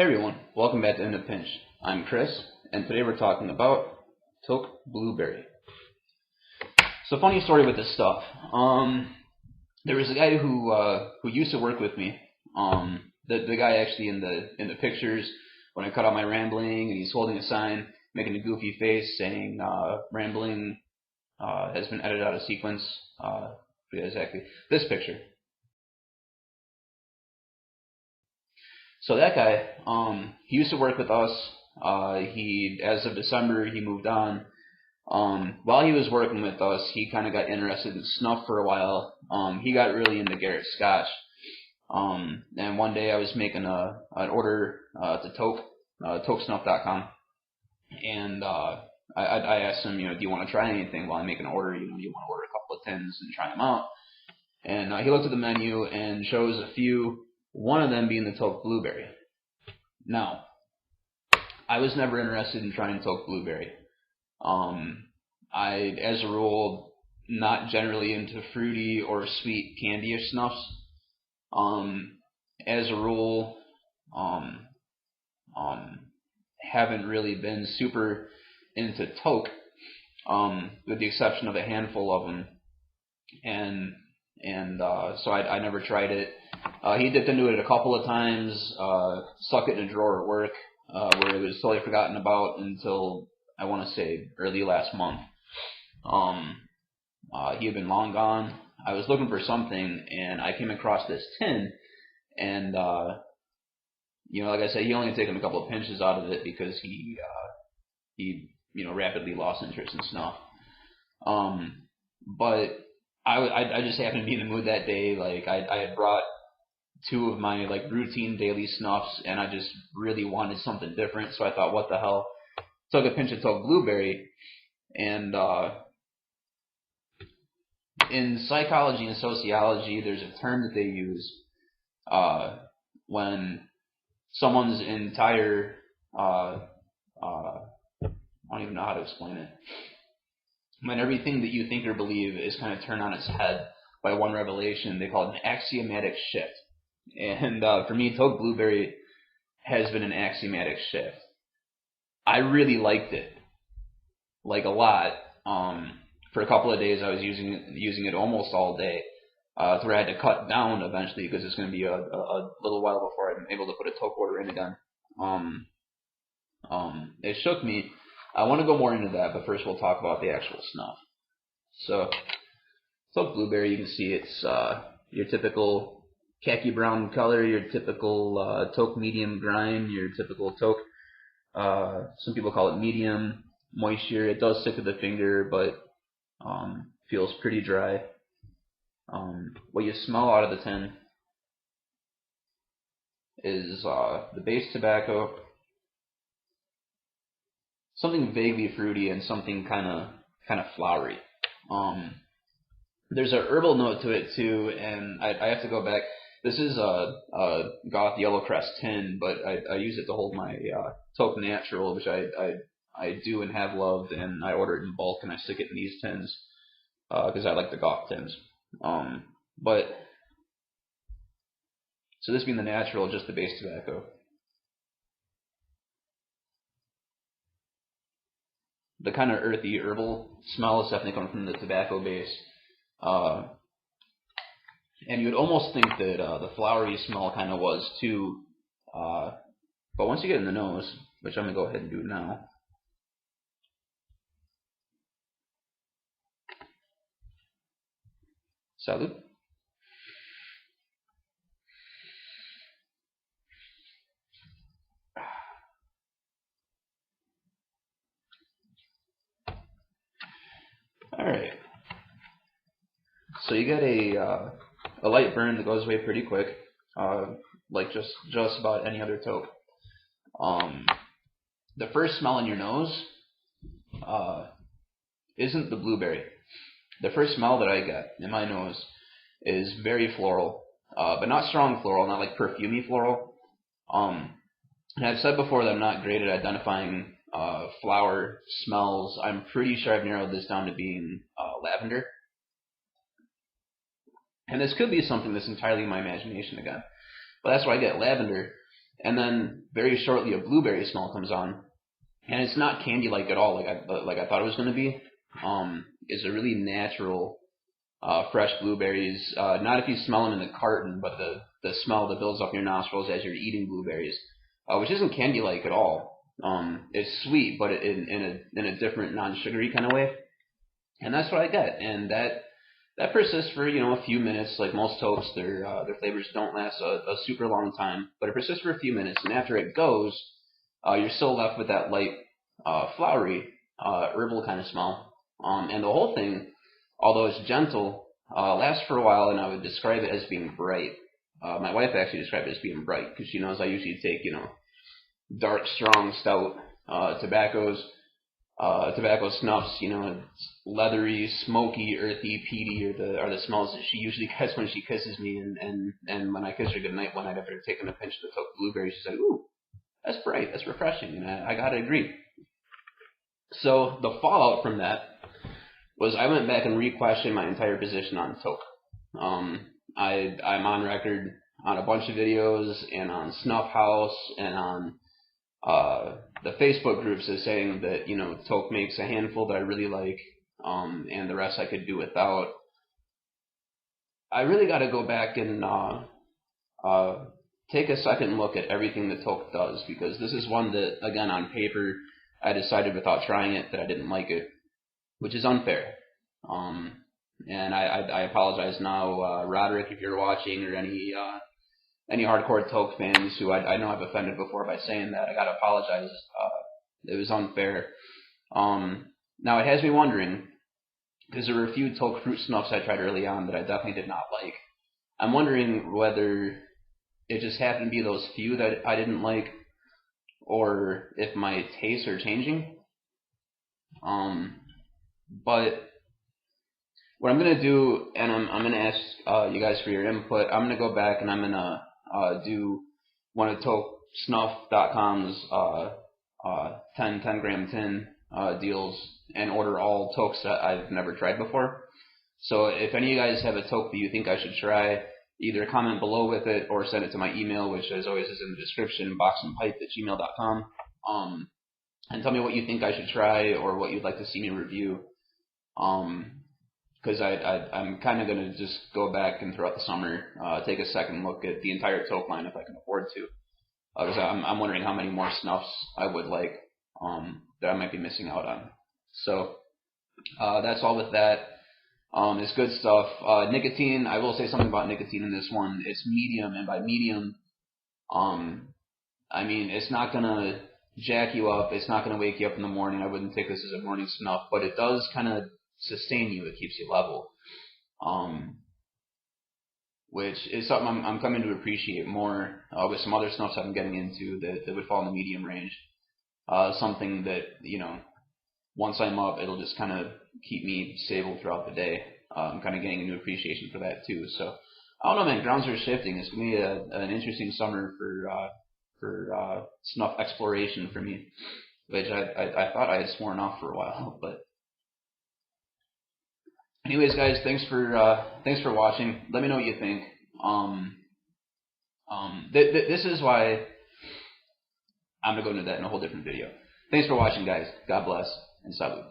Hey everyone, welcome back to In a Pinch. I'm Chris, and today we're talking about Toque Blueberry. So, funny story with this stuff. There was a guy who used to work with me. The guy actually in the pictures when I cut out my rambling, and he's holding a sign, making a goofy face, saying "Rambling has been edited out of sequence." Yeah, exactly this picture. So that guy, he used to work with us. As of December, he moved on. While he was working with us, he kind of got interested in snuff for a while. He got really into Garrett Scotch. And one day I was making an order to Toque, toquesnuff.com, and I asked him, do you want to try anything while I'm making an order? Do you want to order a couple of tins and try them out? And he looked at the menu and chose a few. One of them being the Toque Blueberry. Now, I was never interested in trying Toque Blueberry. As a rule, not generally into fruity or sweet candy-ish snuffs. As a rule, haven't really been super into Toque, with the exception of a handful of them. So I never tried it. He dipped into it a couple of times, stuck it in a drawer at work, where it was totally forgotten about until, I want to say, early last month. He had been long gone. I was looking for something, and I came across this tin, and, like I said, he only taken a couple of pinches out of it because he rapidly lost interest in snuff. But I just happened to be in the mood that day. Like, I had brought two of my routine daily snuffs, and I just really wanted something different. So I thought, what the hell? Took a pinch of Toque Blueberry, and in psychology and sociology, there's a term that they use when someone's entire I don't even know how to explain it. When everything that you think or believe is kind of turned on its head by one revelation, they call it an axiomatic shift. And for me, Toque Blueberry has been an axiomatic shift. I really liked it, a lot. For a couple of days, I was using it almost all day, to where I had to cut down eventually because it's going to be a little while before I'm able to put a Toque order in again. It shook me. I want to go more into that, but first we'll talk about the actual snuff. So, Toque Blueberry, you can see it's your typical khaki brown color, your typical Toque medium grind, your typical Toque, some people call it medium moisture. It does stick to the finger, but feels pretty dry. What you smell out of the tin is the base tobacco, something vaguely fruity, and something kind of flowery. There's a herbal note to it too, and I have to go back. This is a Goth Yellow Crest tin, but I use it to hold my Toque Natural, which I do and have loved, and I order it in bulk and I stick it in these tins because I like the Goth tins. But so this being the natural, just the base tobacco. The kind of earthy herbal smell is definitely coming from the tobacco base. And you would almost think that the flowery smell kind of was too. But once you get in the nose, which I'm going to go ahead and do now. Salud. Alright. So you get a light burn that goes away pretty quick, like just about any other Toque. The first smell in your nose isn't the blueberry. The first smell that I get in my nose is very floral, but not strong floral, not like perfumey floral. And I've said before that I'm not great at identifying flower smells. I'm pretty sure I've narrowed this down to being lavender. And this could be something that's entirely my imagination again. But that's why I get lavender. and then very shortly a blueberry smell comes on, and it's not candy-like at all, like I thought it was going to be. It's a really natural, fresh blueberries. Not if you smell them in the carton, but the smell that builds up in your nostrils as you're eating blueberries, which isn't candy-like at all. It's sweet, but in a different, non-sugary kind of way, and that's what I get. And that persists for a few minutes. Like most Tokes, their flavors don't last a super long time, but it persists for a few minutes, and after it goes, you're still left with that light, flowery, herbal kind of smell. And the whole thing, although it's gentle, lasts for a while, and I would describe it as being bright. My wife actually described it as being bright because she knows I usually take dark, strong, stout tobacco snuffs. It's leathery, smoky, earthy, peaty are the smells that she usually gets when she kisses me. And when I kiss her goodnight one night after taking a pinch of the Toque Blueberry, she's like, "Ooh, that's bright, that's refreshing," and I gotta agree. So the fallout from that was I went back and re-questioned my entire position on Toque. I'm on record on a bunch of videos and on Snuff House and on the Facebook groups as saying that Toque makes a handful that I really like, and the rest I could do without. I really got to go back and take a second look at everything that Toque does, because this is one that, again, on paper, I decided without trying it that I didn't like it, which is unfair. And I apologize now, Roderick, if you're watching, or any hardcore Toque fans who I know I've offended before by saying that. I gotta apologize. It was unfair. Now it has me wondering, because there were a few Toque fruit snuffs I tried early on that I definitely did not like. I'm wondering whether it just happened to be those few that I didn't like, or if my tastes are changing. But what I'm gonna do, and I'm gonna ask you guys for your input. I'm gonna go back and I'm gonna do one of ToqueSnuff.com's 10 gram tin deals and order all Toques that I've never tried before. So if any of you guys have a Toque that you think I should try, either comment below with it or send it to my email, which as always is in the description, boxandpipe@gmail.com. And tell me what you think I should try or what you'd like to see me review. Because I'm kind of going to just go back and throughout the summer take a second look at the entire Toque line if I can afford to. Because I'm wondering how many more snuffs I would like that I might be missing out on. So that's all with that. It's good stuff. Nicotine, I will say something about nicotine in this one. It's medium, and by medium, I mean it's not going to jack you up. It's not going to wake you up in the morning. I wouldn't take this as a morning snuff, but it does kind of sustain you. It keeps you level, which is something I'm coming to appreciate more with some other snuffs I'm getting into that would fall in the medium range. Something that once I'm up, it'll just kind of keep me stable throughout the day. I'm kind of getting a new appreciation for that too. So I don't know, man. Grounds are shifting. It's gonna be an interesting summer for snuff exploration for me, which I thought I had sworn off for a while, but. Anyways, guys, thanks for watching. Let me know what you think. This is why I'm gonna go into that in a whole different video. Thanks for watching, guys. God bless and salute.